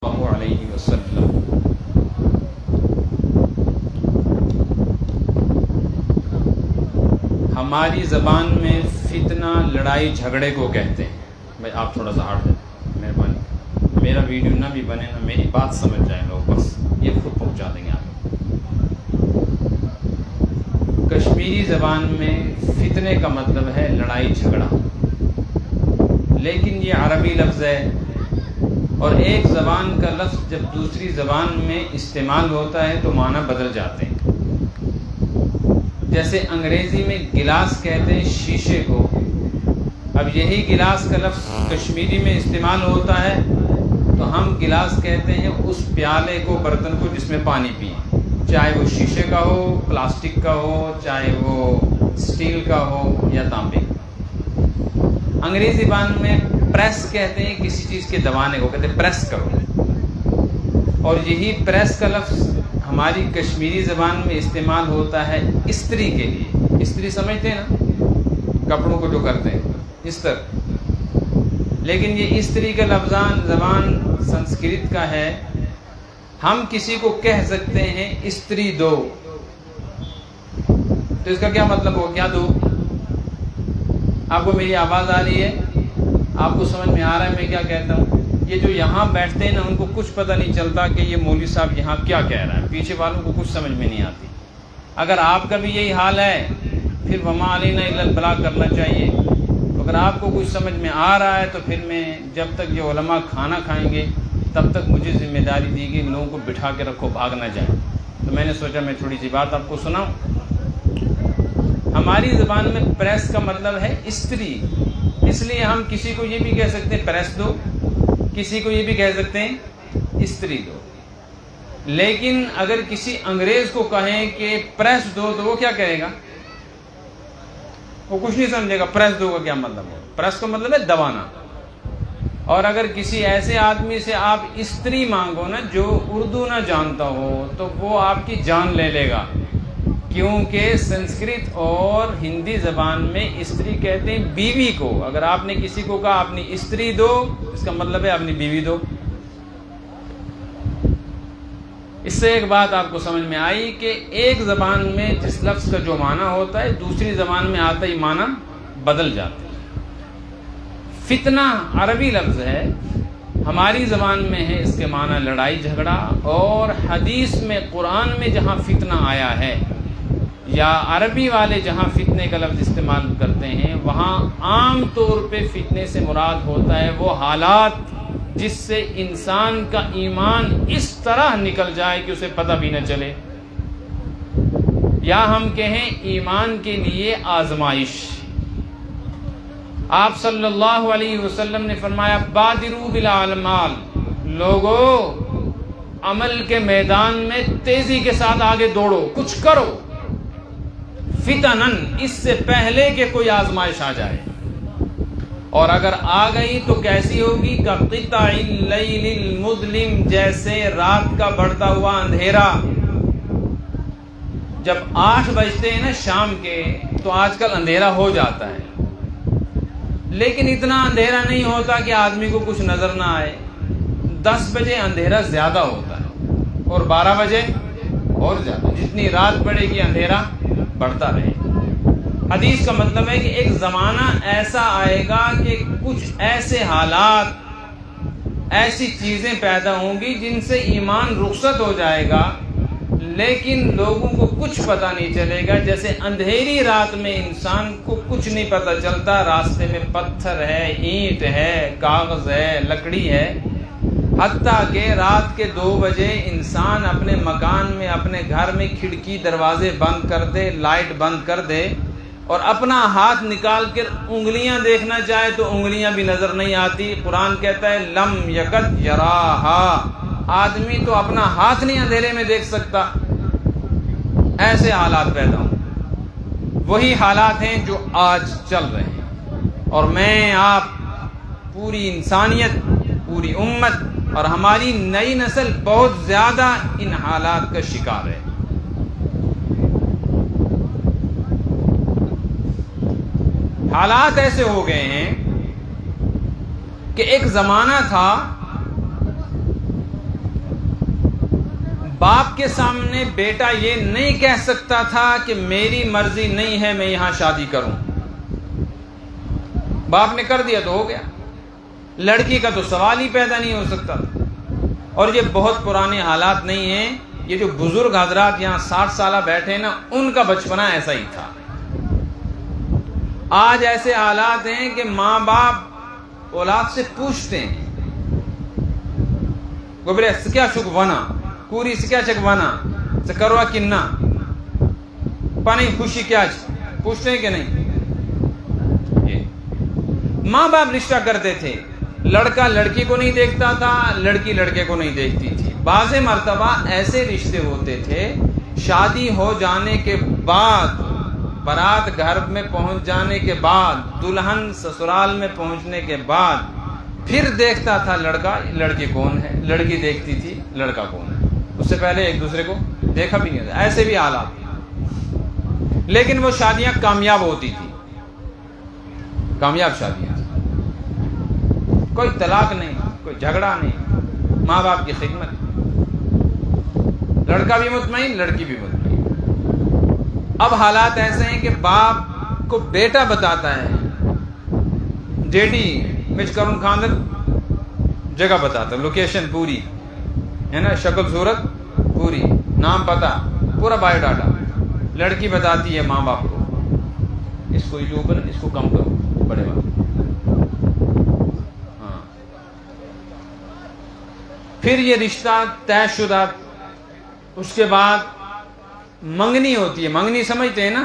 اللہ علیہ وسلم۔ ہماری زبان میں فتنہ لڑائی جھگڑے کو کہتے ہیں۔ بھائی آپ تھوڑا سا ہٹ جائیں مہربانی، میرا ویڈیو نہ بھی بنے نا، میری بات سمجھ جائیں لوگ، بس یہ خود پہنچا دیں گے آپ۔ کشمیری زبان میں فتنے کا مطلب ہے لڑائی جھگڑا، لیکن یہ عربی لفظ ہے، اور ایک زبان کا لفظ جب دوسری زبان میں استعمال ہوتا ہے تو معنی بدل جاتے ہیں۔ جیسے انگریزی میں گلاس کہتے ہیں شیشے کو، اب یہی گلاس کا لفظ کشمیری میں استعمال ہوتا ہے تو ہم گلاس کہتے ہیں اس پیالے کو، برتن کو جس میں پانی پئیں، چاہے وہ شیشے کا ہو، پلاسٹک کا ہو، چاہے وہ اسٹیل کا ہو یا تانبے کا۔ انگریزی زبان میں پریس کہتے ہیں کسی چیز کے دبانے کو، کہتے ہیں پریس کرو، اور یہی پریس کا لفظ ہماری کشمیری زبان میں استعمال ہوتا ہے استری کے لیے۔ استری سمجھتے ہیں نا، کپڑوں کو جو کرتے ہیں استر، لیکن یہ استری کا لفظ زبان سنسکرت کا ہے۔ ہم کسی کو کہہ سکتے ہیں استری دو، تو اس کا کیا مطلب ہو، کیا دو؟ آپ کو میری آواز آ رہی ہے؟ آپ کو سمجھ میں آ رہا ہے میں کیا کہتا ہوں؟ یہ جو یہاں بیٹھتے ہیں نا، ان کو کچھ پتہ نہیں چلتا کہ یہ مولوی صاحب یہاں کیا کہہ رہا ہے، پیچھے والوں کو کچھ سمجھ میں نہیں آتی۔ اگر آپ کا بھی یہی حال ہے پھر وما علینا الا البلاغ کرنا چاہیے۔ اگر آپ کو کچھ سمجھ میں آ رہا ہے تو پھر میں، جب تک یہ علماء کھانا کھائیں گے تب تک مجھے ذمہ داری دی گئی لوگوں کو بٹھا کے رکھو، بھاگ نہ جائیں۔ تو میں نے سوچا میں تھوڑی سی بات آپ کو سناؤں۔ ہماری زبان میں پریس کا مطلب ہے استری، اس لیے ہم کسی کو یہ بھی کہہ سکتے ہیں پریس دو، کسی کو یہ بھی کہہ سکتے ہیں استری دو۔ لیکن اگر کسی انگریز کو کہیں کہ پریس دو تو وہ کیا کہے گا؟ وہ کچھ نہیں سمجھے گا پریس دو کا کیا مطلب ہے۔ پریس کا مطلب ہے دبانا۔ اور اگر کسی ایسے آدمی سے آپ استری مانگو نا جو اردو نہ جانتا ہو تو وہ آپ کی جان لے لے گا، کیونکہ سنسکرت اور ہندی زبان میں استری کہتے ہیں بیوی کو۔ اگر آپ نے کسی کو کہا اپنی استری دو، اس کا مطلب ہے اپنی بیوی دو۔ اس سے ایک بات آپ کو سمجھ میں آئی کہ ایک زبان میں جس لفظ کا جو معنی ہوتا ہے دوسری زبان میں آتا ہی معنی بدل جاتا ہے۔ فتنہ عربی لفظ ہے، ہماری زبان میں ہے اس کے معنی لڑائی جھگڑا، اور حدیث میں قرآن میں جہاں فتنہ آیا ہے یا عربی والے جہاں فتنے کا لفظ استعمال کرتے ہیں وہاں عام طور پہ فتنے سے مراد ہوتا ہے وہ حالات جس سے انسان کا ایمان اس طرح نکل جائے کہ اسے پتہ بھی نہ چلے، یا ہم کہیں ایمان کے لیے آزمائش۔ آپ صلی اللہ علیہ وسلم نے فرمایا بادروا بالاعمال، لوگو عمل کے میدان میں تیزی کے ساتھ آگے دوڑو، کچھ کرو، فتنن، اس سے پہلے کہ کوئی آزمائش آ جائے، اور اگر آ گئی تو کیسی ہوگی؟ کقطع اللیل المظلم، جیسے رات کا بڑھتا ہوا اندھیرا۔ جب 8 بجتے ہیں نا شام کے تو آج کل اندھیرا ہو جاتا ہے، لیکن اتنا اندھیرا نہیں ہوتا کہ آدمی کو کچھ نظر نہ آئے۔ 10 بجے اندھیرا زیادہ ہوتا ہے اور 12 بجے اور زیادہ، جتنی رات بڑھے گی اندھیرا بڑھتا رہے۔ حدیث کا مطلب ہے کہ ایک زمانہ ایسا آئے گا کہ کچھ ایسے حالات، ایسی چیزیں پیدا ہوں گی جن سے ایمان رخصت ہو جائے گا، لیکن لوگوں کو کچھ پتہ نہیں چلے گا۔ جیسے اندھیری رات میں انسان کو کچھ نہیں پتہ چلتا، راستے میں پتھر ہے، اینٹ ہے، کاغذ ہے، لکڑی ہے، حتیٰ کہ رات کے 2 بجے انسان اپنے مکان میں، اپنے گھر میں کھڑکی دروازے بند کر دے، لائٹ بند کر دے، اور اپنا ہاتھ نکال کر انگلیاں دیکھنا چاہے تو انگلیاں بھی نظر نہیں آتی۔ قرآن کہتا ہے لم یکد یراہا، آدمی تو اپنا ہاتھ نہیں اندھیرے میں دیکھ سکتا۔ ایسے حالات پیدا ہوں، وہی حالات ہیں جو آج چل رہے ہیں، اور میں، آپ، پوری انسانیت، پوری امت اور ہماری نئی نسل بہت زیادہ ان حالات کا شکار ہے۔ حالات ایسے ہو گئے ہیں کہ ایک زمانہ تھا باپ کے سامنے بیٹا یہ نہیں کہہ سکتا تھا کہ میری مرضی نہیں ہے میں یہاں شادی کروں، باپ نے کر دیا تو ہو گیا، لڑکی کا تو سوال ہی پیدا نہیں ہو سکتا تھا۔ اور یہ بہت پرانے حالات نہیں ہیں، یہ جو بزرگ حضرات یہاں 60 سالہ بیٹھے نا، ان کا بچپنا ایسا ہی تھا۔ آج ایسے حالات ہیں کہ ماں باپ اولاد سے پوچھتے ہیں گوبرے کیا شک ونا کوری سے کیا چک ونا سے کروا کننا پانی خوشی کیا پوچھتے ہیں کہ نہیں؟ یہ ماں باپ رشتہ کرتے تھے، لڑکا لڑکی کو نہیں دیکھتا تھا، لڑکی لڑکے کو نہیں دیکھتی تھی۔ بعض مرتبہ ایسے رشتے ہوتے تھے شادی ہو جانے کے بعد، بارات گھر میں پہنچ جانے کے بعد، دلہن سسرال میں پہنچنے کے بعد پھر دیکھتا تھا لڑکا لڑکی کون ہے، لڑکی دیکھتی تھی لڑکا کون ہے، اس سے پہلے ایک دوسرے کو دیکھا بھی نہیں تھا۔ ایسے بھی حالات، لیکن وہ شادیاں کامیاب ہوتی تھی، کامیاب شادیاں، کوئی طلاق نہیں، کوئی جھگڑا نہیں، ماں باپ کی خدمت، لڑکا بھی مطمئن لڑکی بھی مطمئن۔ اب حالات ایسے ہیں کہ باپ کو بیٹا بتاتا ہے، ڈیڈی مجھ کرن خاندر جگہ بتاتا ہے، لوکیشن پوری ہے نا، شکل صورت پوری، نام پتہ پورا بایو ڈاٹا، لڑکی بتاتی ہے ماں باپ کو اس کو جو اوپر اس کو کم کرو بڑے بات۔ ہاں پھر یہ رشتہ طے شدہ، اس کے بعد منگنی ہوتی ہے، منگنی سمجھتے ہیں نا،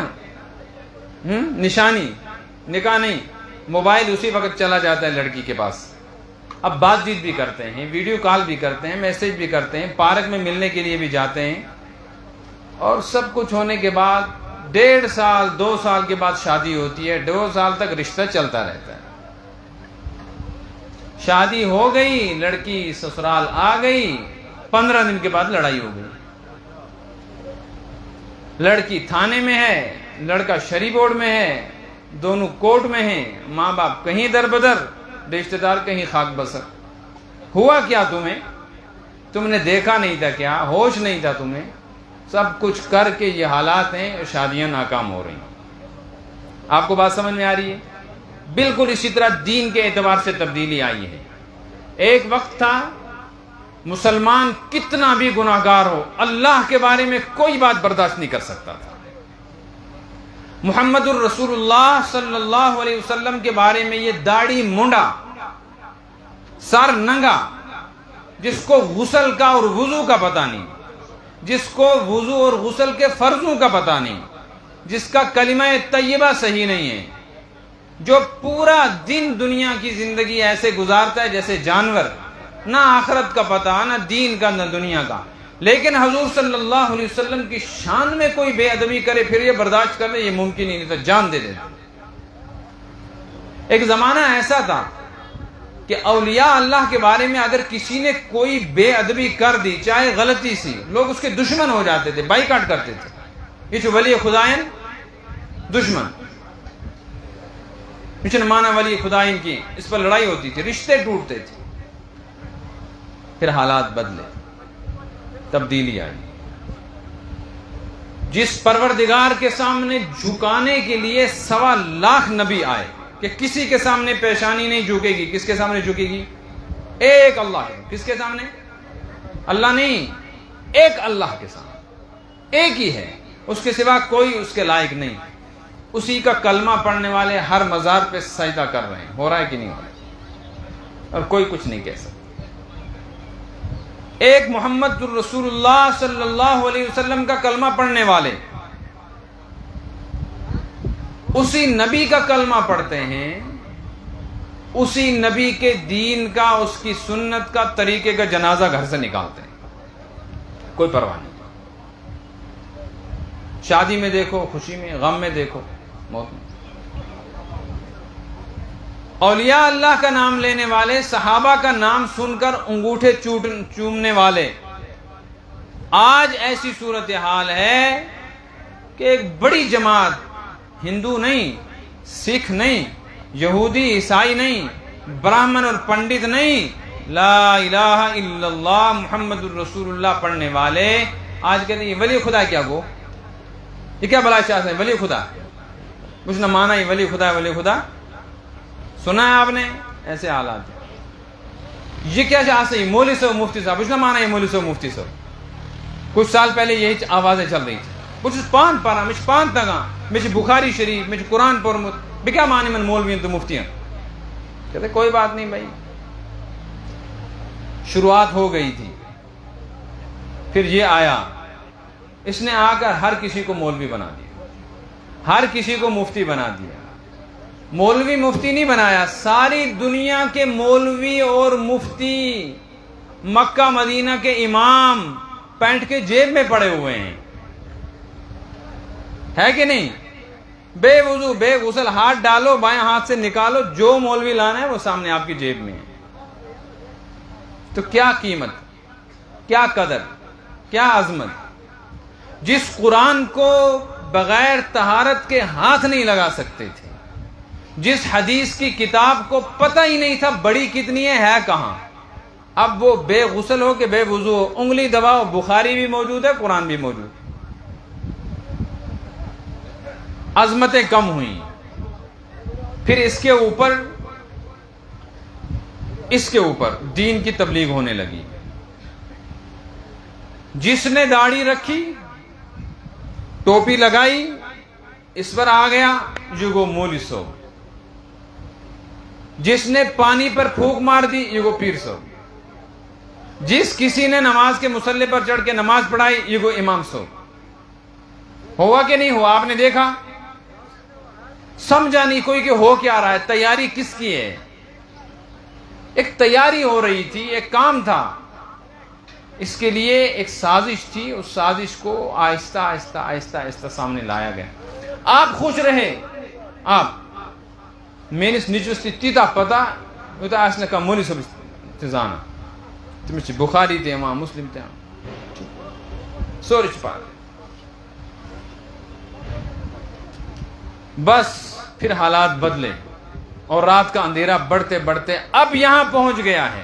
نشانی، نکاح نہیں، موبائل اسی وقت چلا جاتا ہے لڑکی کے پاس، اب بات چیت بھی کرتے ہیں، ویڈیو کال بھی کرتے ہیں، میسج بھی کرتے ہیں، پارک میں ملنے کے لیے بھی جاتے ہیں، اور سب کچھ ہونے کے بعد 1.5 سال 2 سال کے بعد شادی ہوتی ہے، 2 سال تک رشتہ چلتا رہتا ہے۔ شادی ہو گئی، لڑکی سسرال آ گئی، 15 دن کے بعد لڑائی ہو گئی، لڑکی تھانے میں ہے، لڑکا شری بورڈ میں ہے، دونوں کورٹ میں ہیں، ماں باپ کہیں در بدر، رشتہ دار کہیں خاک بسر۔ ہوا کیا تمہیں؟ تم نے دیکھا نہیں تھا کیا؟ ہوش نہیں تھا تمہیں؟ سب کچھ کر کے یہ حالات ہیں، شادیاں ناکام ہو رہی ہیں۔ آپ کو بات سمجھ میں آ رہی ہے؟ بالکل اسی طرح دین کے اعتبار سے تبدیلی آئی ہے۔ ایک وقت تھا مسلمان کتنا بھی گناہگار ہو، اللہ کے بارے میں کوئی بات برداشت نہیں کر سکتا تھا۔ محمد الرسول اللہ صلی اللہ علیہ وسلم کے بارے میں یہ داڑھی مونڈا، سر ننگا، جس کو غسل کا اور وضو کا پتہ نہیں، جس کو وضو اور غسل کے فرضوں کا پتہ نہیں، جس کا کلمہ طیبہ صحیح نہیں ہے، جو پورا دن دنیا کی زندگی ایسے گزارتا ہے جیسے جانور، نہ آخرت کا پتہ، نہ دین کا، نہ دنیا کا، لیکن حضور صلی اللہ علیہ وسلم کی شان میں کوئی بے ادبی کرے پھر یہ برداشت کر لے، یہ ممکن ہی نہیں تھا، جان دے دیتے۔ ایک زمانہ ایسا تھا کہ اولیاء اللہ کے بارے میں اگر کسی نے کوئی بے ادبی کر دی، چاہے غلطی سی، لوگ اس کے دشمن ہو جاتے تھے، بائیکاٹ کرتے تھے، یہ جو ولی خدائن دشمن، مجھے مانا ولی خدائن کی، اس پر لڑائی ہوتی تھی، رشتے ٹوٹتے تھے۔ پھر حالات بدلے، تبدیلی آئی۔ جس پروردگار کے سامنے جھکانے کے لیے 1.25 لاکھ نبی آئے کہ کسی کے سامنے پیشانی نہیں جھکے گی، کس کے سامنے جھکے گی؟ ایک اللہ کے سامنے۔ کس کے سامنے؟ اللہ نہیں، ایک اللہ کے سامنے، ایک ہی ہے، اس کے سوا کوئی اس کے لائق نہیں۔ اسی کا کلمہ پڑھنے والے ہر مزار پہ سجدہ کر رہے ہیں، ہو رہا ہے کہ نہیں ہو رہا ہے، اور کوئی کچھ نہیں کہہ سکتا۔ ایک محمد الرسول اللہ صلی اللہ علیہ وسلم کا کلمہ پڑھنے والے اسی نبی کا کلمہ پڑھتے ہیں، اسی نبی کے دین کا، اس کی سنت کا، طریقے کا جنازہ گھر سے نکالتے ہیں، کوئی پرواہ نہیں۔ شادی میں دیکھو، خوشی میں، غم میں دیکھو، موت میں۔ اولیاء اللہ کا نام لینے والے، صحابہ کا نام سن کر انگوٹھے چومنے والے، آج ایسی صورتحال ہے کہ ایک بڑی جماعت، ہندو نہیں، سکھ نہیں، یہودی عیسائی نہیں، براہمن اور پنڈت نہیں، لا الہ الا اللہ محمد الرسول اللہ پڑھنے والے آج کہتے ہیں یہ ولی خدا کیا گو، یہ کیا بلا چاہتے ہیں ولی خدا، کچھ نہ مانا یہ ولی خدا ولی خدا، سنا ہے آپ نے ایسے حالات ہیں۔ یہ کیا چاہتے ہیں مولوی صاحب مفتی صاحب، کچھ نہ مانا یہ مولوی صاحب مفتی صاحب۔ کچھ سال پہلے یہی آوازیں چل رہی تھی، کچھ پان پارا مجھ پان تگا مجھ بخاری شریف مجھ قرآن پرمت بکیا مانی من مولوی تو مفتیاں، کہتے کوئی بات نہیں بھائی، شروعات ہو گئی تھی، پھر یہ آیا، اس نے آ کر ہر کسی کو مولوی بنا دیا، ہر کسی کو مفتی بنا دیا۔ مولوی مفتی نہیں بنایا، ساری دنیا کے مولوی اور مفتی مکہ مدینہ کے امام پینٹ کے جیب میں پڑے ہوئے ہیں، ہے کہ نہیں؟ بے وضو بے غسل ہاتھ ڈالو بائیں ہاتھ سے نکالو، جو مولوی لانا ہے وہ سامنے آپ کی جیب میں ہے۔ تو کیا قیمت، کیا قدر، کیا عظمت، جس قرآن کو بغیر طہارت کے ہاتھ نہیں لگا سکتے تھے، جس حدیث کی کتاب کو پتہ ہی نہیں تھا بڑی کتنی ہے کہاں، اب وہ بے غسل ہو کہ بے وضو ہو، انگلی دباؤ بخاری بھی موجود ہے قرآن بھی موجود۔ عظمتیں کم ہوئیں، پھر اس کے اوپر دین کی تبلیغ ہونے لگی۔ جس نے داڑھی رکھی ٹوپی لگائی اس پر آ گیا یہ گو مولوی صاحب، جس نے پانی پر پھونک مار دی یہ گو پیر صاحب، جس کسی نے نماز کے مصلی پر چڑھ کے نماز پڑھائی یہ گو امام صاحب۔ ہوا کہ نہیں ہوا؟ آپ نے دیکھا، سمجھا نہیں کوئی کہ ہو کیا رہا ہے، تیاری کس کی ہے؟ ایک تیاری ہو رہی تھی، ایک کام تھا، اس کے لیے ایک سازش تھی، اس سازش کو آہستہ آہستہ آہستہ آہستہ سامنے لایا گیا۔ آپ خوش رہے، آپ میرے نجوستی تیتا پتا ہوتا اس نے کہا مولی سب تزانا تمہیں بخاری تھے امام مسلم تھے سورج پا بس پھر حالات بدلے اور رات کا اندھیرا بڑھتے بڑھتے اب یہاں پہنچ گیا ہے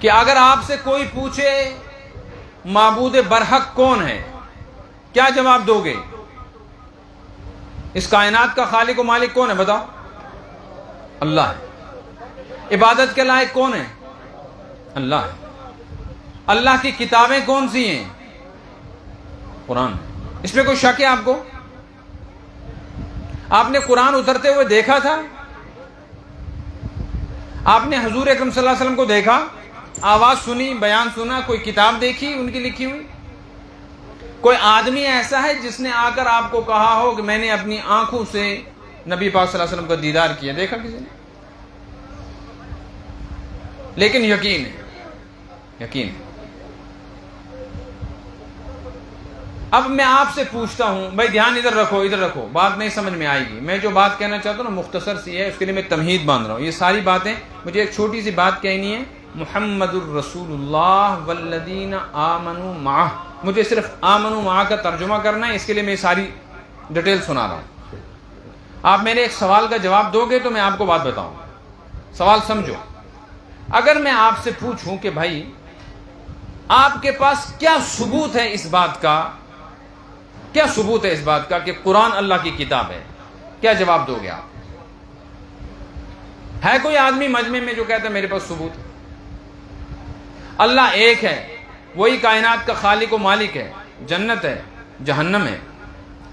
کہ اگر آپ سے کوئی پوچھے معبود برحق کون ہے کیا جواب دو گے؟ اس کائنات کا خالق و مالک کون ہے بتاؤ؟ اللہ ہے۔ عبادت کے لائق کون ہے؟ اللہ ہے۔ اللہ کی کتابیں کون سی ہیں؟ قرآن۔ اس میں کوئی شک ہے آپ کو؟ آپ نے قرآن اترتے ہوئے دیکھا تھا؟ آپ نے حضور اکرم صلی اللہ علیہ وسلم کو دیکھا، آواز سنی، بیان سنا، کوئی کتاب دیکھی ان کی لکھی ہوئی؟ کوئی آدمی ایسا ہے جس نے آ کر آپ کو کہا ہو کہ میں نے اپنی آنکھوں سے نبی پاک صلی اللہ علیہ وسلم کا دیدار کیا؟ دیکھا کسی نے؟ لیکن یقین ہے، یقین ہے۔ اب میں آپ سے پوچھتا ہوں، بھائی دھیان ادھر رکھو، ادھر رکھو، بات نہیں سمجھ میں آئے گی۔ میں جو بات کہنا چاہتا ہوں نا مختصر سی ہے، اس کے لیے میں تمہید باندھ رہا ہوں۔ یہ ساری باتیں مجھے ایک چھوٹی سی بات کہنی ہے، محمد الرسول اللہ والذین آمنوا معہ، مجھے صرف آمنوا معہ کا ترجمہ کرنا ہے، اس کے لیے میں ساری ڈیٹیل سنا رہا ہوں۔ آپ میرے ایک سوال کا جواب دو گے تو میں آپ کو بات بتاؤں۔ سوال سمجھو، اگر میں آپ سے پوچھوں کہ بھائی آپ کے پاس کیا ثبوت ہے اس بات کا، کیا ثبوت ہے اس بات کا کہ قرآن اللہ کی کتاب ہے، کیا جواب دو گے آپ؟ ہے کوئی آدمی مجمع میں جو کہتا ہے میرے پاس ثبوت ہے؟ اللہ ایک ہے، وہی کائنات کا خالق و مالک ہے، جنت ہے، جہنم ہے،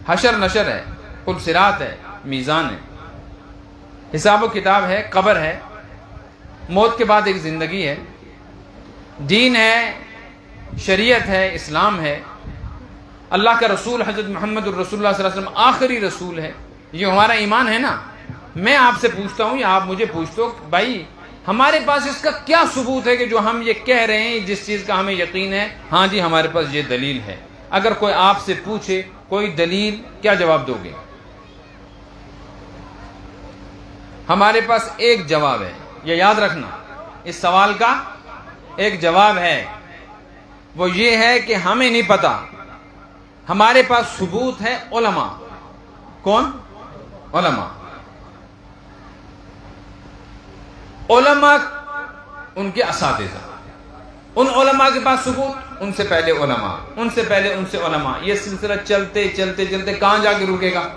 حشر نشر ہے، پل صراط ہے، میزان ہے، حساب و کتاب ہے، قبر ہے، موت کے بعد ایک زندگی ہے، دین ہے، شریعت ہے، اسلام ہے، اللہ کا رسول حضرت محمد الرسول اللہ صلی اللہ علیہ وسلم آخری رسول ہے۔ یہ ہمارا ایمان ہے نا۔ میں آپ سے پوچھتا ہوں یا آپ مجھے پوچھتے ہو بھائی ہمارے پاس اس کا کیا ثبوت ہے کہ جو ہم یہ کہہ رہے ہیں جس چیز کا ہمیں یقین ہے، ہاں جی ہمارے پاس یہ دلیل ہے۔ اگر کوئی آپ سے پوچھے کوئی دلیل، کیا جواب دو گے؟ ہمارے پاس ایک جواب ہے، یہ یاد رکھنا، اس سوال کا ایک جواب ہے، وہ یہ ہے کہ ہمیں نہیں پتا، ہمارے پاس ثبوت ہے علماء۔ کون؟ علماء۔ علماء ان کے اساتذہ، ان علماء کے پاس ثبوت، ان سے پہلے علماء، ان سے پہلے ان سے علماء، یہ سلسلہ چلتے چلتے چلتے کہاں جا کے رکے گا؟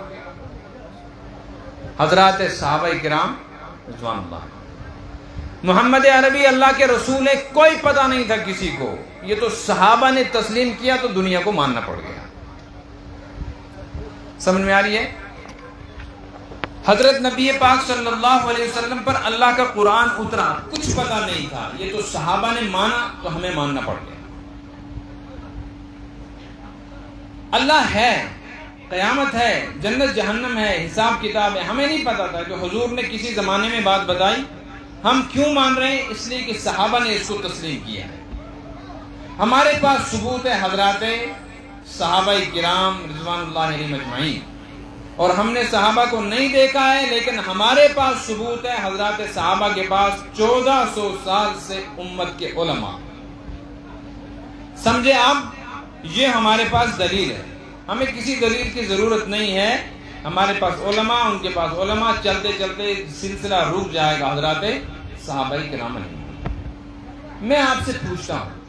حضرات صحابہ کرام رضوان اللہ، محمد عربی اللہ کے رسول ہے، کوئی پتہ نہیں تھا کسی کو، یہ تو صحابہ نے تسلیم کیا تو دنیا کو ماننا پڑ گیا۔ سمجھ میں آ رہی ہے؟ حضرت نبی پاک صلی اللہ علیہ وسلم پر اللہ کا قرآن اترا، کچھ پتہ نہیں تھا، یہ تو صحابہ نے مانا تو ہمیں ماننا پڑ گیا۔ اللہ ہے، قیامت ہے، جنت جہنم ہے، حساب کتاب ہے، ہمیں نہیں پتا تھا کہ حضور نے کسی زمانے میں بات بتائی، ہم کیوں مان رہے ہیں؟ اس لیے کہ صحابہ نے اس کو تسلیم کیا ہے۔ ہمارے پاس ثبوت ہے حضرات صحابہ کرام رضوان اللہ علیہم اجمعین، اور ہم نے صحابہ کو نہیں دیکھا ہے، لیکن ہمارے پاس ثبوت ہے حضرات صحابہ کے پاس 1400 سال سے امت کے علماء۔ سمجھے آپ؟ یہ ہمارے پاس دلیل ہے، ہمیں کسی دلیل کی ضرورت نہیں ہے، ہمارے پاس علماء، ان کے پاس علماء، چلتے چلتے سلسلہ رک جائے گا حضرات صحابہ کرام علیہم۔ میں آپ سے پوچھتا ہوں،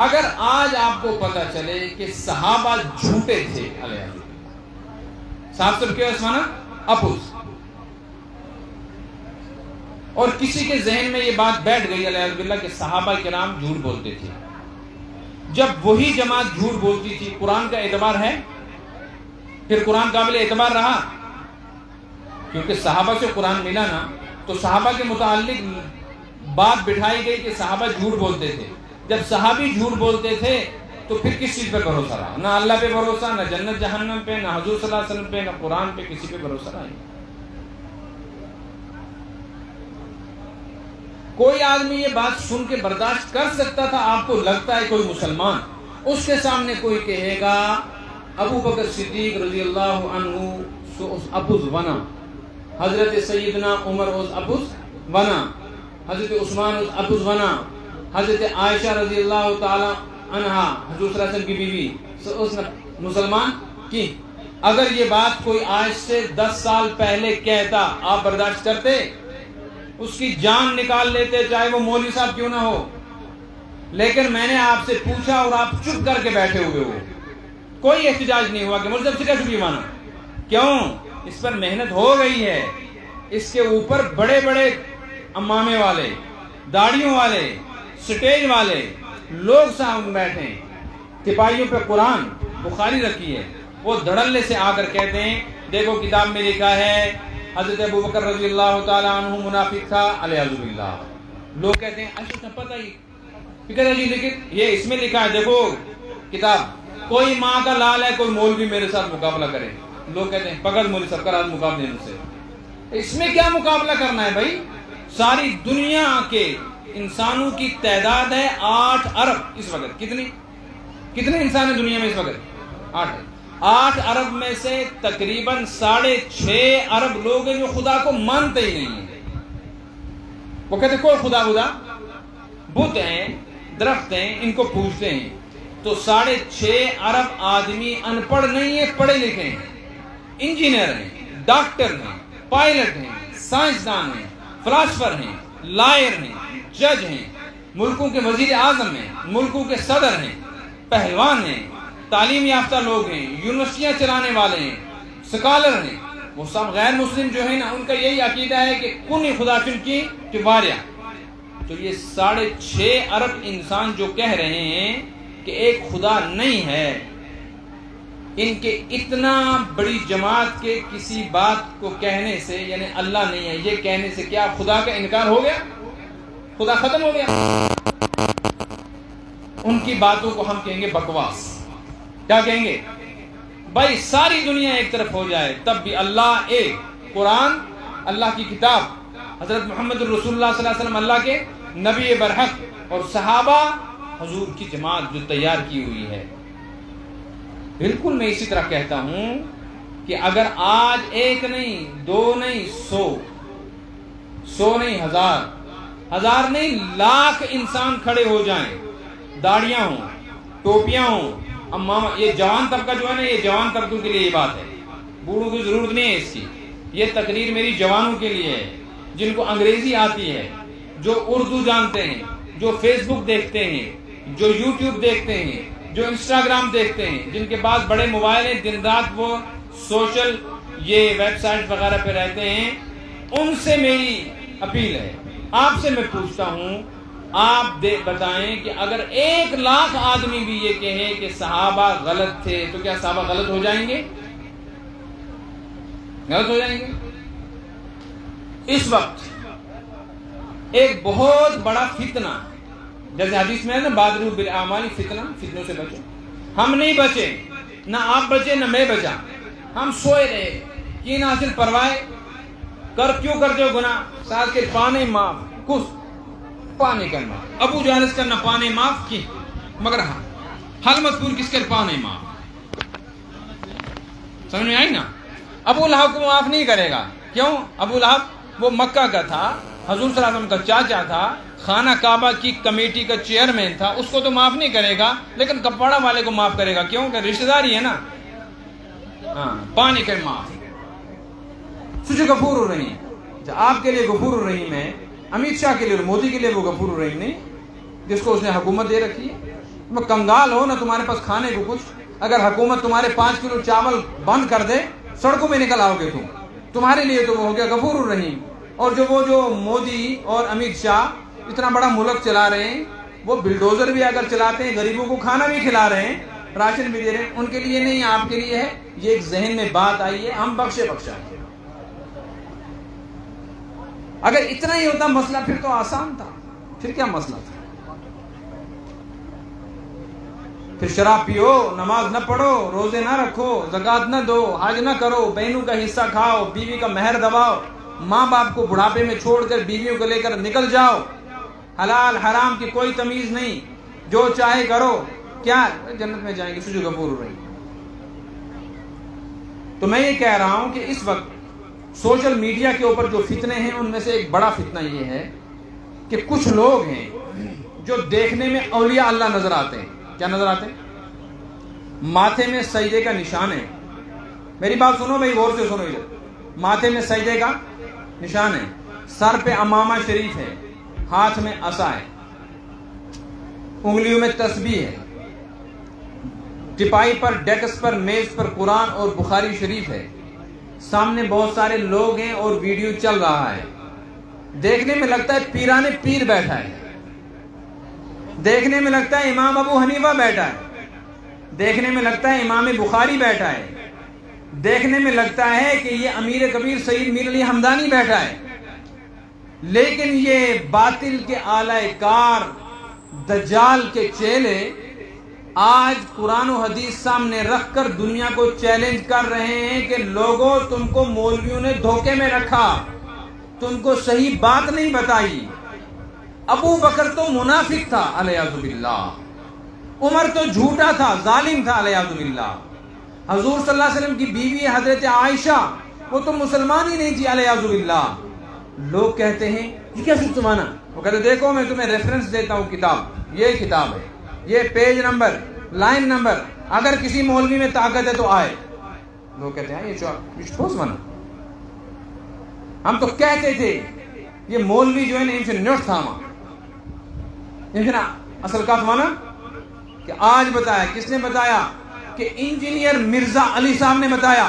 اگر آج آپ کو پتہ چلے کہ صحابہ جھوٹے تھے علیہ صاحب سب کے اسمانہ اپوز، اور کسی کے ذہن میں یہ بات بیٹھ گئی علیہ باللہ کہ صحابہ کرام جھوٹ بولتے تھے، جب وہی جماعت جھوٹ بولتی تھی، قرآن کا اعتبار ہے؟ پھر قرآن قابل اعتبار رہا؟ کیونکہ صحابہ سے قرآن ملا نا، تو صحابہ کے متعلق بات بٹھائی گئی کہ صحابہ جھوٹ بولتے تھے۔ جب صحابی جھوٹ بولتے تھے تو پھر کس چیز پہ بھروسہ رہا؟ نہ اللہ پہ بھروسہ، نہ جنت جہنم پہ، نہ حضور صلی اللہ علیہ وسلم پہ، نہ قرآن پہ، کسی پہ بھروسہ رہا۔ کوئی آدمی یہ بات سن کے برداشت کر سکتا تھا؟ آپ کو لگتا ہے کوئی مسلمان اس کے سامنے کوئی کہے گا ابو بکر صدیق رضی اللہ عنہ اپوز ونا، حضرت سیدنا عمر اس اپوز ونا، حضرت عثمان اس اپوز ونا، حضرت عائشہ رضی اللہ تعالی عنہا حضور صلی اللہ علیہ وسلم کی بیوی اس نے مسلمان کی؟ اگر یہ بات کوئی آج سے 10 سال پہلے کہتا، آپ برداشت کرتے؟ اس کی جان نکال لیتے، چاہے وہ مولوی صاحب کیوں نہ ہو۔ لیکن میں نے آپ سے پوچھا اور آپ چپ کر کے بیٹھے ہوئے ہو، کوئی احتجاج نہیں ہوا کہ مجھے سے کیا چھپی مانا؟ کیوں؟ اس پر محنت ہو گئی ہے، اس کے اوپر بڑے بڑے امامے والے، داڑھیوں والے، سٹیج والے لوگ سامنے بیٹھے، تپائیوں پہ قرآن بخاری رکھی ہے، وہ دھڑلے سے آ کر کہتے ہیں دیکھو کتاب میں لکھا ہے حضرت ابو بکر رضی اللہ تعالیٰ عنہ منافق تھا علیہ باللہ۔ لوگ کہتے ہیں اچھا پتہ ہی فکر ہے جی، لیکن یہ اس میں لکھا ہے دیکھو کتاب، کوئی ماں کا لال ہے کوئی مولوی میرے ساتھ مقابلہ کرے۔ لوگ کہتے ہیں پکڑ مولوی صاحب کا مقابلے ان سے، اس میں کیا مقابلہ کرنا ہے بھائی؟ ساری دنیا کے انسانوں کی تعداد ہے 8 ارب اس وقت۔ کتنے انسان ہیں دنیا میں اس وقت؟ 8 ارب میں سے تقریباً 6.5 ارب لوگ ہیں جو خدا کو مانتے ہی نہیں ہیں۔ وہ کہتے کوئی خدا بت ہیں، درخت ہیں، ان کو پوجتے ہیں۔ تو 6.5 ارب آدمی ان پڑھ نہیں ہیں، پڑھے لکھے ہیں، انجینئر ہیں، ڈاکٹر ہیں، پائلٹ ہیں، سائنسدان ہیں، فلاسفر ہیں، لائر ہیں، جج ہیں، ملکوں کے وزیر اعظم ہیں، ملکوں کے صدر ہیں، پہلوان ہیں، تعلیم یافتہ لوگ ہیں، یونیورسٹیاں چلانے والے ہیں، سکالر ہیں۔ وہ سب غیر مسلم جو ہیں نا، ان کا یہی عقیدہ ہے کہ کن خدا چن کی واریا۔ تو یہ 6.5 ارب انسان جو کہہ رہے ہیں کہ ایک خدا نہیں ہے، ان کے اتنا بڑی جماعت کے کسی بات کو کہنے سے، یعنی اللہ نہیں ہے یہ کہنے سے، کیا خدا کا انکار ہو گیا؟ خدا ختم ہو گیا؟ ان کی باتوں کو ہم کہیں گے بکواس۔ کیا کہیں گے؟ بھائی ساری دنیا ایک طرف ہو جائے تب بھی اللہ ایک، قرآن اللہ کی کتاب، حضرت محمد الرسول اللہ صلی اللہ علیہ وسلم اللہ کے نبی برحق، اور صحابہ حضور کی جماعت جو تیار کی ہوئی ہے۔ بالکل میں اسی طرح کہتا ہوں کہ اگر آج 1 نہیں 2 نہیں 100 نہیں 1000 نہیں لاکھ انسان کھڑے ہو جائیں، داڑیاں ہوں، ٹوپیاں ہوں، امامہ، یہ جوان طبقہ جو ہے نا، یہ جوان طبقوں کے لیے یہ بات ہے، بوڑھوں کی ضرورت نہیں ہے اس کی، یہ تقریر میری جوانوں کے لیے ہے، جن کو انگریزی آتی ہے، جو اردو جانتے ہیں، جو فیس بک دیکھتے ہیں، جو یوٹیوب دیکھتے ہیں، جو انسٹاگرام دیکھتے ہیں، جن کے پاس بڑے موبائل ہیں، دن رات وہ سوشل یہ ویب سائٹ وغیرہ پہ رہتے ہیں، ان سے میری اپیل ہے، آپ سے میں پوچھتا ہوں، آپ بتائیں کہ اگر 1,00,000 آدمی بھی یہ کہے کہ صحابہ غلط تھے تو کیا صحابہ غلط ہو جائیں گے؟ غلط ہو جائیں گے؟ اس وقت ایک بہت بڑا فتنہ، جیسے حدیث میں ہے نا، بادروا بالاعمال فتنہ، فتنوں سے بچو. ہم نہیں بچے، نہ آپ بچے نہ میں بچا، ہم سوئے رہے، کی نہ حاصل پرواہ کیوں کرتے ہو گناہ؟ ساتھ کے پانے معاف کس پانے کرنا، ابو جالس کرنا پانے معاف کی، مگر حل مذکور کس کے پانے معاف، سمجھ میں آئی نا؟ ابو لہب کو معاف نہیں کرے گا. کیوں؟ ابو لہب وہ مکہ کا تھا، حضور صلی اللہ علیہ وسلم کا چاچا تھا، خانہ کعبہ کی کمیٹی کا چیئرمین تھا، اس کو تو معاف نہیں کرے گا، لیکن کپڑا والے کو معاف کرے گا. کیوں کہ رشتہ داری ہے نا. ہاں، پانی کے معاف. سوچو غفور الرحیم، آپ کے لیے غفور الرحیم ہے، امیت شاہ کے لیے، مودی کے لیے وہ غفور الرحیم نہیں جس کو اس نے حکومت دے رکھی ہے. تم کنگال ہو نا، تمہارے پاس کھانے کو کچھ، اگر حکومت تمہارے 5 کلو چاول بند کر دے، سڑکوں میں نکل آؤ گے تمہارے لیے تو وہ ہو گیا غفور الرحیم. اور جو مودی اور امیت شاہ اتنا بڑا ملک چلا رہے ہیں، وہ بلڈوزر بھی اگر چلاتے ہیں، غریبوں کو کھانا بھی کھلا رہے ہیں، راشن بھی دے رہے ہیں، ان کے لیے نہیں، آپ کے لیے ہے. یہ ایک ذہن میں بات آئی ہے، ہم بخشا. اگر اتنا ہی ہوتا مسئلہ پھر تو آسان تھا، پھر کیا مسئلہ تھا؟ پھر شراب پیو، نماز نہ پڑھو، روزے نہ رکھو، زکوٰۃ نہ دو، حج نہ کرو، بہنوں کا حصہ کھاؤ، بیوی کا مہر دباؤ، ماں باپ کو بڑھاپے میں چھوڑ کر بیویوں کو لے کر نکل جاؤ، حلال حرام کی کوئی تمیز نہیں، جو چاہے کرو، کیا جنت میں جائیں گے؟ سوچو غفور الرحیم. تو میں یہ کہہ رہا ہوں کہ اس وقت سوشل میڈیا کے اوپر جو فتنے ہیں، ان میں سے ایک بڑا فتنہ یہ ہے کہ کچھ لوگ ہیں جو دیکھنے میں اولیاء اللہ نظر آتے ہیں. کیا نظر آتے ہیں؟ ماتھے میں سجدے کا نشان ہے. میری بات سنو بھائی، غور سے سنو. ادھر ماتھے میں سجدے کا نشان ہے، سر پہ امامہ شریف ہے، ہاتھ میں عصا ہے، انگلیوں میں تسبیح ہے، ٹپائی پر، ڈیسک پر، میز پر قرآن اور بخاری شریف ہے، سامنے بہت سارے لوگ ہیں اور ویڈیو چل رہا ہے. دیکھنے میں لگتا ہے پیرانے پیر بیٹھا ہے، دیکھنے میں لگتا ہے امام ابو حنیفہ بیٹھا ہے، دیکھنے میں لگتا ہے امام بخاری بیٹھا ہے، دیکھنے میں لگتا ہے کہ یہ امیر کبیر سید میر علی حمدانی بیٹھا ہے. لیکن یہ باطل کے اعلی کار، دجال کے چیلے آج قرآن و حدیث سامنے رکھ کر دنیا کو چیلنج کر رہے ہیں کہ لوگوں، تم کو مولویوں نے دھوکے میں رکھا، تم کو صحیح بات نہیں بتائی. ابو بکر تو منافق تھا علیہ باللہ، عمر تو جھوٹا تھا، ظالم تھا علیہ باللہ، حضور صلی اللہ علیہ وسلم کی بیوی حضرت عائشہ وہ تو مسلمان ہی نہیں تھی علیہ باللہ. لوگ کہتے ہیں یہ کیا سب تمہارا؟ وہ کہتے دیکھو میں تمہیں ریفرنس دیتا ہوں، کتاب، یہ کتاب ہے، یہ پیج نمبر، لائن نمبر، اگر کسی مولوی میں طاقت ہے تو آئے. لوگ کہتے ہیں یہ ٹھوس بنا. ہم تو کہتے تھے یہ مولوی جو ہے نا ان سے نٹ تھاما، اصل کا مانا کہ آج بتایا. کس نے بتایا؟ کہ انجینئر مرزا علی صاحب نے بتایا.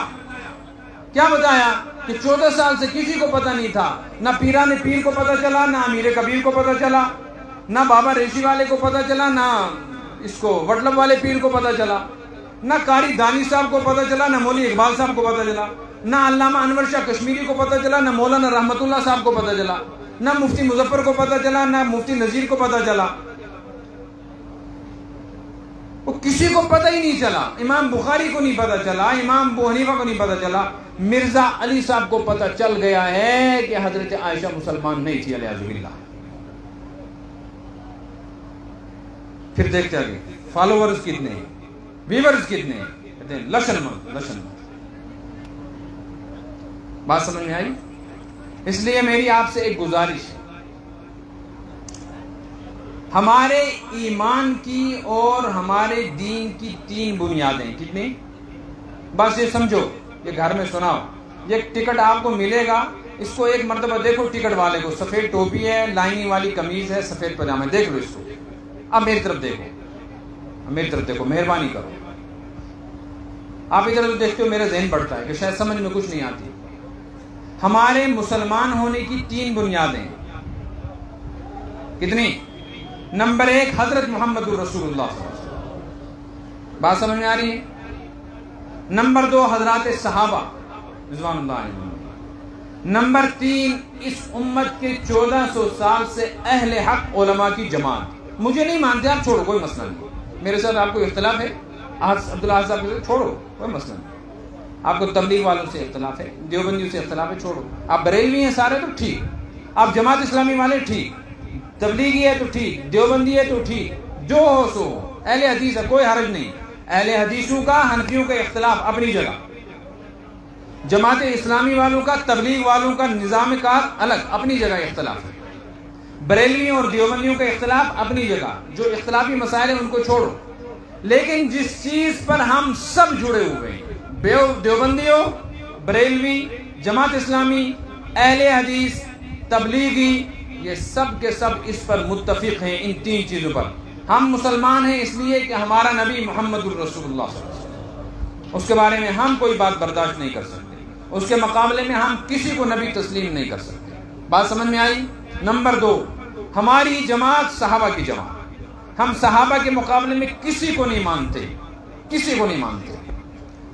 کیا بتایا؟ کہ 14 سال سے کسی کو پتہ نہیں تھا، نہ پیران پیر کو پتہ چلا، نہ امیر کبیر کو پتہ چلا، نہ بابا ریشی والے کو پتہ چلا، نہ اس کو وٹلب والے پیر کو پتہ چلا، نہ قاری دانی صاحب کو پتہ چلا، نہ مولوی اقبال صاحب کو پتہ چلا، نہ علامہ انور شاہ کشمیری کو پتہ چلا، نہ مولانا رحمت اللہ صاحب کو پتہ چلا، نہ مفتی مظفر کو پتہ چلا، نہ مفتی نذیر کو پتہ چلا. وہ کسی کو پتہ ہی نہیں چلا. امام بخاری کو نہیں پتہ چلا، امام ابو حنیفہ کو نہیں پتہ چلا. مرزا علی صاحب کو پتہ چل گیا ہے کہ حضرت عائشہ مسلمان نہیں تھی علیہ باللہ. پھر دیکھتے آگے فالوورز کتنے ہیں، ویورز کتنے ہیں، کہتے ہیں لشن من. بات سمجھ میں آئی؟ اس لیے میری آپ سے ایک گزارش ہے، ہمارے ایمان کی اور ہمارے دین کی 3 بنیادیں. کتنی؟ بس یہ سمجھو، یہ گھر میں سناؤ. یہ ٹکٹ آپ کو ملے گا اس کو ایک مرتبہ دیکھو ٹکٹ والے کو، سفید ٹوپی ہے، لائننگ والی قمیض ہے، سفید پاجامہ، دیکھ لو اس کو. اب میری طرف دیکھو، میری طرف دیکھو، مہربانی کرو. آپ ادھر ادھر دیکھتے ہو میرا ذہن بڑھتا ہے کہ شاید سمجھ میں کچھ نہیں آتی. ہمارے مسلمان ہونے کی 3 بنیادیں. کتنی؟ نمبر 1 حضرت محمد الرسول اللہ صلی اللہ علیہ وسلم. بات سمجھ میں آ رہی ہے؟ نمبر 2 حضرات صحابہ رضوان اللہ علیہم. نمبر 3 اس امت کے 1400 سال سے اہل حق علماء کی جماعت. مجھے نہیں مانتے آپ، چھوڑو، کوئی مسئلہ نہیں. میرے ساتھ آپ کو اختلاف ہے عبداللہ صاحب کے ساتھ، چھوڑو، کوئی مسئلہ نہیں. آپ کو تبلیغ والوں سے اختلاف ہے، دیوبندیوں سے اختلاف ہے، چھوڑو. آپ بریلوی ہیں سارے تو ٹھیک، آپ جماعت اسلامی والے ٹھیک، تبلیغی ہے تو ٹھیک، دیوبندی ہے تو ٹھیک، جو ہو سو ہو. اہل حدیث ہے، کوئی حرج نہیں. اہل حدیثوں کا حنفیوں کا اختلاف اپنی جگہ، جماعت اسلامی والوں کا تبلیغ والوں کا نظام کار الگ اپنی جگہ اختلاف ہے. بریلویوں اور دیوبندیوں کا اختلاف اپنی جگہ، جو اختلافی مسائل ہیں ان کو چھوڑو. لیکن جس چیز پر ہم سب جڑے ہوئے ہیں، دیوبندی ہو، بریلوی، جماعت اسلامی، اہل حدیث، تبلیغی، یہ سب کے سب اس پر متفق ہیں. ان 3 چیزوں پر ہم مسلمان ہیں اس لیے کہ ہمارا نبی محمد الرسول اللہ صلی اللہ علیہ وسلم، اس کے بارے میں ہم کوئی بات برداشت نہیں کر سکتے، اس کے مقابلے میں ہم کسی کو نبی تسلیم نہیں کر سکتے. بات سمجھ میں آئی؟ نمبر 2 ہماری جماعت صحابہ کی جماعت. ہم صحابہ کے مقابلے میں کسی کو نہیں مانتے، کسی کو نہیں مانتے.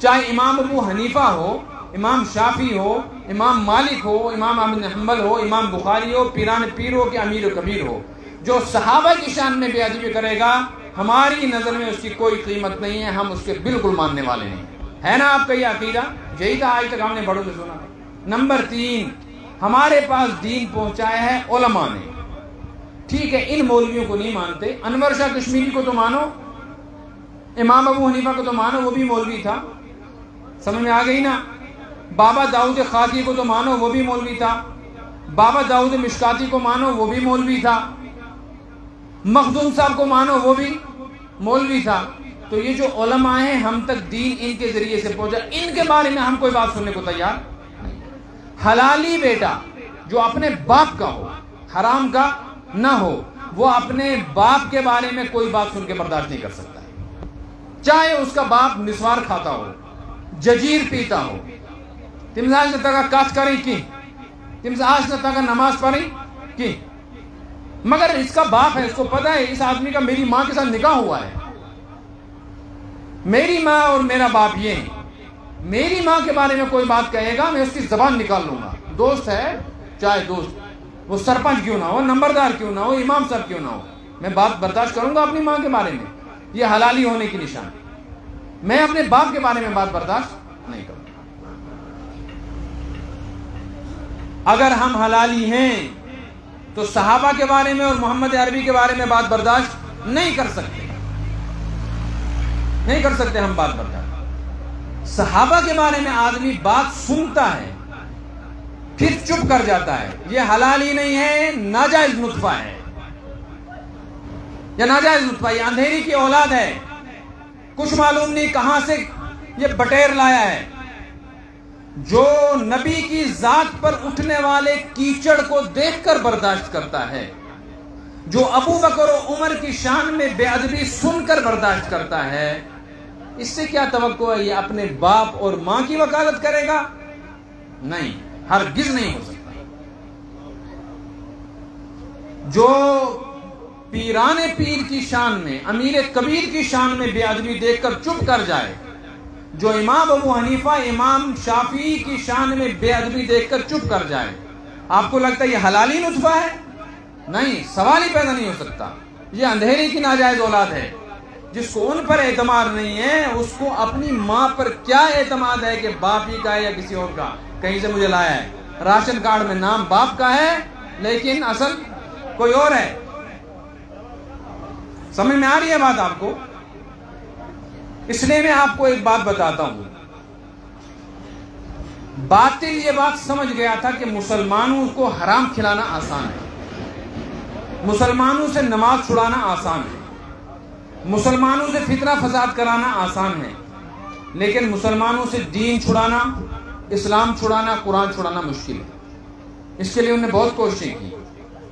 چاہے امام ابو حنیفہ ہو، امام شافعی ہو، امام مالک ہو، امام احمد بن حنبل ہو، امام بخاری ہو، پیران پیر ہو کہ امیر و کبیر ہو. جو صحابہ کی شان میں بے ادبی کرے گا ہماری نظر میں اس کی کوئی قیمت نہیں ہے، ہم اس کے بالکل ماننے والے نہیں. ہے نا آپ کا یہ عقیدہ؟ یہی تھا آج تک ہم نے بڑوں سے سنا. نمبر 3 ہمارے پاس دین پہنچایا ہے علماء نے. ٹھیک ہے، ان مولویوں کو نہیں مانتے. انور شاہ کشمیری کو تو مانو، امام ابو حنیفہ کو تو مانو، وہ بھی مولوی تھا. سمجھ میں آ گئی نا؟ بابا داؤد خاکی کو تو مانو، وہ بھی مولوی تھا. بابا داؤد مشکاتی کو مانو، وہ بھی مولوی تھا. مخدوم صاحب کو مانو، وہ بھی مولوی تھا. تو یہ جو علماء ہیں ہم تک دین ان کے ذریعے سے پہنچا، ان کے بارے میں ہم کوئی بات سننے کو تیار نہیں. حلالی بیٹا جو اپنے باپ کا ہو، حرام کا نہ ہو، وہ اپنے باپ کے بارے میں کوئی بات سن کے برداشت نہیں کر سکتا ہے. چاہے اس کا باپ نسوار کھاتا ہو، ججیر پیتا ہو، تم آج نہ تک کاٹ کریں کی، تم آج نہ تک نماز پڑھیں کی، مگر اس کا باپ ہے، اس کو پتا ہے اس آدمی کا میری ماں کے ساتھ نکاح ہوا ہے، میری ماں اور میرا باپ یہ ہے. میری ماں کے بارے میں کوئی بات کہے گا میں اس کی زبان نکال لوں گا. دوست ہے، چاہے دوست وہ سرپنچ کیوں نہ ہو، نمبردار کیوں نہ ہو، امام صاحب کیوں نہ ہو، میں بات برداشت کروں گا اپنی ماں کے بارے میں. یہ حلالی ہونے کی نشان. میں اپنے باپ کے بارے میں بات برداشت نہیں کروں. اگر ہم حلالی ہیں تو صحابہ کے بارے میں اور محمد عربی کے بارے میں بات برداشت نہیں کر سکتے، نہیں کر سکتے ہم بات برداشت. صحابہ کے بارے میں آدمی بات سنتا ہے پھر چپ کر جاتا ہے، یہ حلالی نہیں ہے، ناجائز نطفہ ہے. یہ ناجائز نطفہ، یہ اندھیری کی اولاد ہے. کچھ معلوم نہیں کہاں سے یہ بٹیر لایا ہے. جو نبی کی ذات پر اٹھنے والے کیچڑ کو دیکھ کر برداشت کرتا ہے، جو ابو بکر و عمر کی شان میں بے ادبی سن کر برداشت کرتا ہے، اس سے کیا توقع ہے یہ اپنے باپ اور ماں کی وکالت کرے گا؟ نہیں، ہرگز نہیں ہو سکتا. جو پیران پیر کی شان میں، امیر کبیر کی شان میں بے ادبی دیکھ کر چپ کر جائے، جو امام ابو حنیفہ، امام شافعی کی شان میں بے ادبی دیکھ کر چپ کر جائے، آپ کو لگتا ہے یہ حلالی نطفہ ہے؟ نہیں، سوال ہی پیدا نہیں ہو سکتا. یہ اندھیری کی ناجائز اولاد ہے. جس کو ان پر اعتماد نہیں ہے اس کو اپنی ماں پر کیا اعتماد ہے کہ باپ ہی کا ہے یا کسی اور کا، کہیں سے مجھے لایا ہے. راشن کارڈ میں نام باپ کا ہے لیکن اصل کوئی اور ہے. سمجھ میں آ رہی ہے بات آپ کو؟ اس لیے میں آپ کو ایک بات بتاتا ہوں. باطل یہ بات سمجھ گیا تھا کہ مسلمانوں کو حرام کھلانا آسان ہے، مسلمانوں سے نماز چھڑانا آسان ہے، مسلمانوں سے فتنہ فساد کرانا آسان ہے، لیکن مسلمانوں سے دین چھڑانا، اسلام چھڑانا، قرآن چھڑانا مشکل ہے. اس کے لیے انہوں نے بہت کوششیں کی،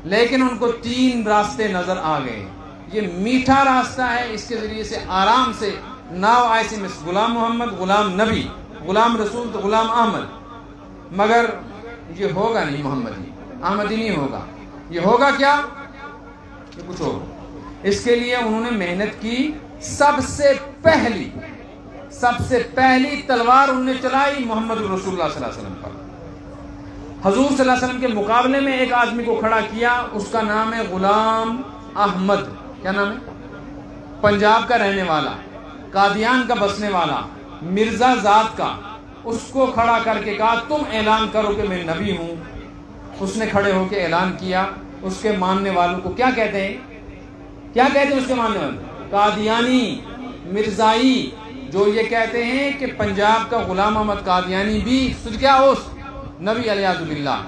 لیکن ان کو 3 راستے نظر آ گئے۔ یہ میٹھا راستہ ہے، اس کے ذریعے سے آرام سے ناو آئسی مس غلام محمد، غلام نبی، غلام رسول تو غلام احمد، مگر یہ ہوگا نہیں محمدی، احمدی نہیں ہوگا۔ یہ ہوگا کیا؟ یہ کچھ اور۔ اس کے لیے انہوں نے محنت کی۔ سب سے پہلی تلوار انہوں نے چلائی محمد رسول اللہ صلی اللہ علیہ وسلم پر۔ حضور صلی اللہ علیہ وسلم کے مقابلے میں ایک آدمی کو کھڑا کیا، اس کا نام ہے غلام احمد۔ کیا نام ہے؟ پنجاب کا رہنے والا، قادیان کا بسنے والا، مرزا ذات کا۔ اس کو کھڑا کر کے کہا تم اعلان کرو کہ میں نبی ہوں۔ اس نے کھڑے ہو کے اعلان کیا۔ اس کے ماننے والوں کو کیا کہتے ہیں؟ کیا کہتے ہیں اس کے ماننے والوں؟ قادیانی، مرزائی، جو یہ کہتے ہیں کہ پنجاب کا غلام احمد قادیانی بھی صدقہ اس نبی علیہ باللہ۔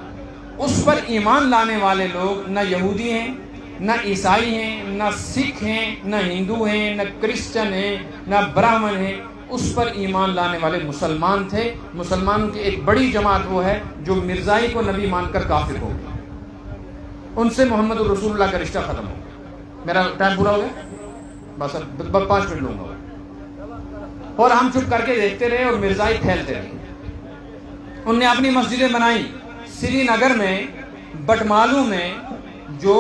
اس پر ایمان لانے والے لوگ نہ یہودی ہیں، نہ عیسائی ہیں، نہ سکھ ہیں، نہ ہندو ہیں، نہ کرسچن ہیں، نہ براہمن ہیں۔ اس پر ایمان لانے والے مسلمان تھے۔ مسلمانوں کی ایک بڑی جماعت وہ ہے جو مرزائی کو نبی مان کر کافر ہو گئی۔ ان سے محمد رسول اللہ کا رشتہ ختم ہو گیا۔ میرا ٹائم پورا ہو گیا، بس اب 5 منٹ لوں گا۔ اور ہم چپ کر کے دیکھتے رہے اور مرزائی پھیلتے رہے۔ انہوں نے اپنی مسجدیں بنائی۔ سری نگر میں بٹمالو میں جو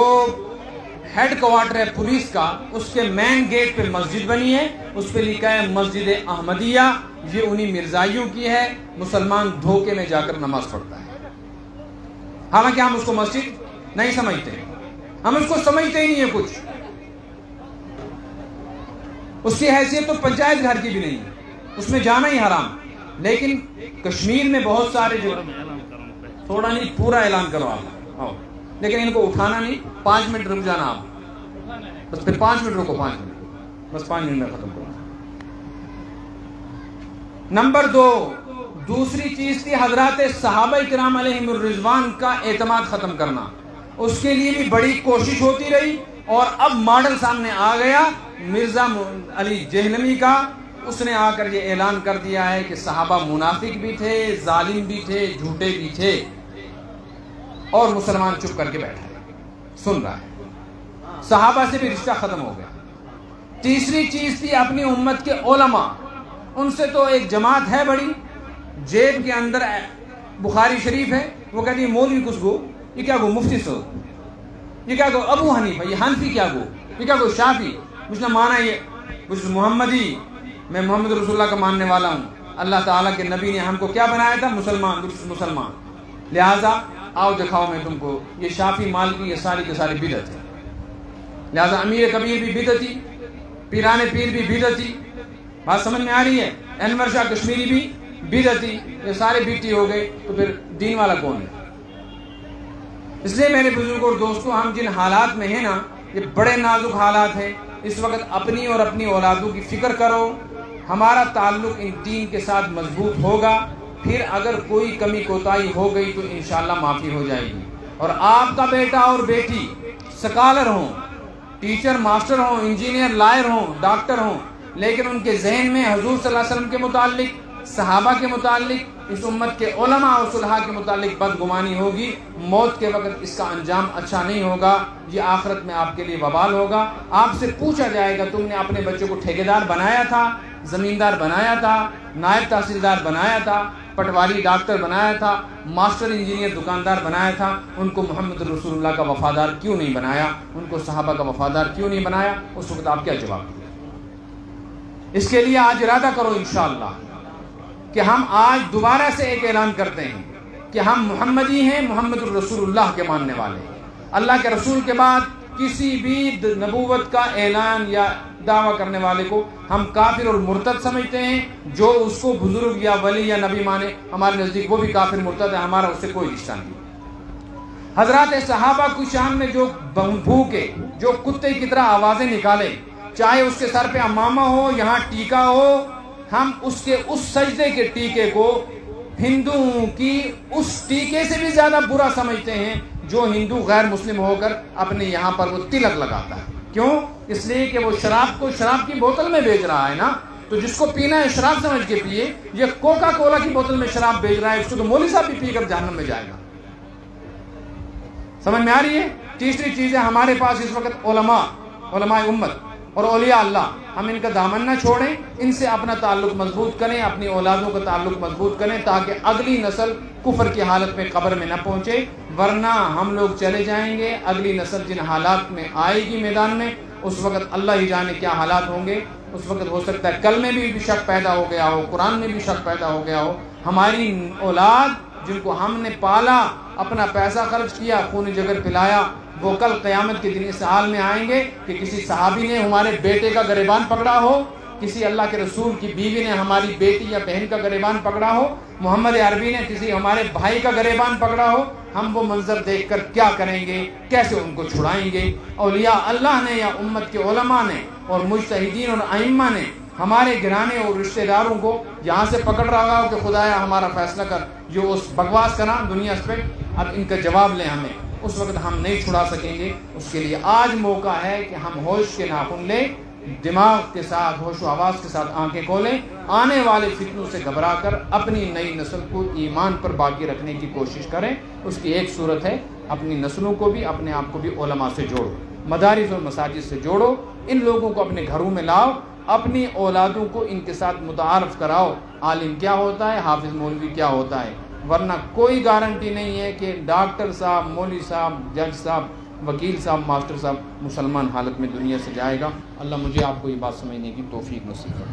ہیڈ کوارٹر ہے پولیس کا، اس کے مین گیٹ پہ مسجد بنی ہے، اس پہ لکھا ہے مسجد احمدیہ۔ یہ انہی مرزائیوں کی ہے۔ مسلمان دھوکے میں جا کر نماز پڑھتا ہے، حالانکہ ہم اس کو مسجد نہیں سمجھتے، ہم اس کو سمجھتے ہی نہیں ہے کچھ۔ اس کی حیثیت تو پنچایت گھر کی بھی نہیں ہے، اس میں جانا ہی حرام۔ لیکن کشمیر میں بہت سارے جو تھوڑا نہیں پورا اعلان کرو آپ، لیکن ان کو اٹھانا نہیں۔ 5 منٹ رک جانا آپ، بس پھر 5 منٹ رکو، 5 منٹ، بس 5 منٹ میں ختم کروں۔ نمبر 2، دوسری چیز تھی حضرات صحابہ کرام علیہم الرضوان کا اعتماد ختم کرنا۔ اس کے لیے بھی بڑی کوشش ہوتی رہی، اور اب ماڈل سامنے آ گیا مرزا علی جہلمی کا۔ اس نے آ کر یہ اعلان کر دیا ہے کہ صحابہ منافق بھی تھے، ظالم بھی تھے، جھوٹے بھی تھے، اور مسلمان چپ کر کے بیٹھا ہے، سن رہا ہے۔ صحابہ سے بھی رشتہ ختم ہو گیا۔ تیسری چیز تھی اپنی امت کے علماء۔ ان سے تو ایک جماعت ہے بڑی، جیب کے اندر بخاری شریف ہے، وہ کہتی ہے مولوی کچھ گو، یہ کیا گو مفتی صاحب، یہ کیا گو ابو حنیفہ، یہ حنفی کیا گو، یہ کیا گو شافی، کچھ نہ مانا یہ کچھ محمدی، میں محمد رسول اللہ کا ماننے والا ہوں۔ اللہ تعالیٰ کے نبی نے ہم کو کیا بنایا تھا؟ مسلمان۔ لہٰذا آؤ دکھاؤ میں تم کو، یہ شافی مالکی یہ ساری کے ساری بدعت ہے۔ لہٰذا امیر کبیر بھی بدعتی، پیران پیر بھی بدعتی، بات سمجھ میں آ رہی ہے؟ انور شاہ کشمیری بھی بدعتی، یہ سارے بیٹی ہو گئے، تو پھر دین والا کون ہے؟ اس لیے میرے بزرگوں اور دوستوں، ہم جن حالات میں ہیں نا، یہ بڑے نازک حالات ہیں۔ اس وقت اپنی اور اپنی اولادوں کی فکر کرو۔ ہمارا تعلق ان دین کے ساتھ مضبوط ہوگا، پھر اگر کوئی کمی کوتاہی ہو گئی تو انشاءاللہ معافی ہو جائے گی۔ اور آپ کا بیٹا اور بیٹی سکالر ہوں، ٹیچر ماسٹر ہوں، انجینئر لائر ہوں، ڈاکٹر ہوں، لیکن ان کے ذہن میں حضور صلی اللہ علیہ وسلم کے متعلق، صحابہ کے متعلق، اس امت کے علماء اور صلحاء کے متعلق بدگمانی ہوگی، موت کے وقت اس کا انجام اچھا نہیں ہوگا، یہ آخرت میں آپ کے لیے وبال ہوگا۔ آپ سے پوچھا جائے گا تم نے اپنے بچوں کو ٹھیکیدار بنایا تھا، زمیندار بنایا تھا، نائب تحصیلدار بنایا تھا، پٹواری ڈاکٹر بنایا تھا، ماسٹر انجینئر دکاندار بنایا تھا، ان کو محمد رسول اللہ کا وفادار کیوں نہیں بنایا؟ ان کو صحابہ کا وفادار کیوں نہیں بنایا؟ اس وقت آپ کیا جواب دیں؟ اس کے لیے آج ارادہ کرو انشاءاللہ کہ ہم آج دوبارہ سے ایک اعلان کرتے ہیں کہ ہم محمدی ہیں، محمد الرسول اللہ کے ماننے والے ہیں۔ اللہ کے رسول کے بعد کسی بھی نبوت کا اعلان یا دعویٰ کرنے والے کو ہم کافر اور مرتد سمجھتے ہیں۔ جو اس کو بزرگ یا ولی یا نبی مانے، ہمارے نزدیک وہ بھی کافر مرتد ہے، ہمارا اس سے کوئی رشتہ نہیں۔ حضرات صحابہ کی شان میں جو بھوکے، جو کتے کی طرح آوازیں نکالے، چاہے اس کے سر پہ امامہ ہو، یہاں ٹیکا ہو، ہم اس کے اس سجدے کے ٹیکے کو ہندوؤں کی اس ٹیکے سے بھی زیادہ برا سمجھتے ہیں جو ہندو غیر مسلم ہو کر اپنے یہاں پر وہ تلک لگاتا ہے۔ کیوں؟ اس لیے کہ وہ شراب کو شراب کی بوتل میں بیچ رہا ہے نا، تو جس کو پینا ہے شراب سمجھ کے پیے۔ یہ کوکا کولا کی بوتل میں شراب بیچ رہا ہے، اس کو تو مولوی صاحب بھی پی کر جہنم میں جائے گا۔ سمجھ میں آ رہی ہے؟ تیسری چیز ہے ہمارے پاس اس وقت علماء امت اور اولیاء اللہ، ہم ان کا دامن نہ چھوڑیں، ان سے اپنا تعلق مضبوط کریں، اپنی اولادوں کا تعلق مضبوط کریں تاکہ اگلی نسل کفر کی حالت میں قبر میں نہ پہنچے، ورنہ ہم لوگ چلے جائیں گے، اگلی نسل جن حالات میں آئے گی میدان میں، اس وقت اللہ ہی جانے کیا حالات ہوں گے۔ اس وقت ہو سکتا ہے کل میں بھی شک پیدا ہو گیا ہو، قرآن میں بھی شک پیدا ہو گیا ہو، ہماری اولاد جن کو ہم نے پالا، اپنا پیسہ خرچ کیا، خون جگر پلایا، وہ کل قیامت کے دن اس حال میں آئیں گے کہ کسی صحابی نے ہمارے بیٹے کا گریبان پکڑا ہو، کسی اللہ کے رسول کی بیوی نے ہماری بیٹی یا بہن کا گریبان پکڑا ہو، محمد عربی نے کسی ہمارے بھائی کا گریبان پکڑا ہو، ہم وہ منظر دیکھ کر کیا کریں گے، کیسے ان کو چھڑائیں گے؟ اولیاء اللہ نے یا امت کے علماء نے اور مجتہدین اور ائمہ نے ہمارے گھرانے اور رشتہ داروں کو یہاں سے پکڑ رہا ہو کہ خدایا ہمارا فیصلہ کر، جو اس بکواس کا نام دنیا پہ، اب ان کا جواب لیں ہمیں، اس وقت ہم نہیں چھڑا سکیں گے۔ اس کے لیے آج موقع ہے کہ ہم ہوش کے ناخن لیں، دماغ کے ساتھ ہوش و حواس کے ساتھ آنکھیں کھولیں، آنے والے فتنوں سے گھبرا کر اپنی نئی نسل کو ایمان پر باقی رکھنے کی کوشش کریں۔ اس کی ایک صورت ہے اپنی نسلوں کو بھی، اپنے آپ کو بھی علماء سے جوڑو، مدارس اور مساجد سے جوڑو، ان لوگوں کو اپنے گھروں میں لاؤ، اپنی اولادوں کو ان کے ساتھ متعارف کراؤ، عالم کیا ہوتا ہے، حافظ مولوی کیا ہوتا ہے، ورنہ کوئی گارنٹی نہیں ہے کہ ڈاکٹر صاحب، مولوی صاحب، جج صاحب، وکیل صاحب، ماسٹر صاحب مسلمان حالت میں دنیا سے جائے گا۔ اللہ مجھے آپ کو یہ بات سمجھنے کی توفیق نصیب کرے۔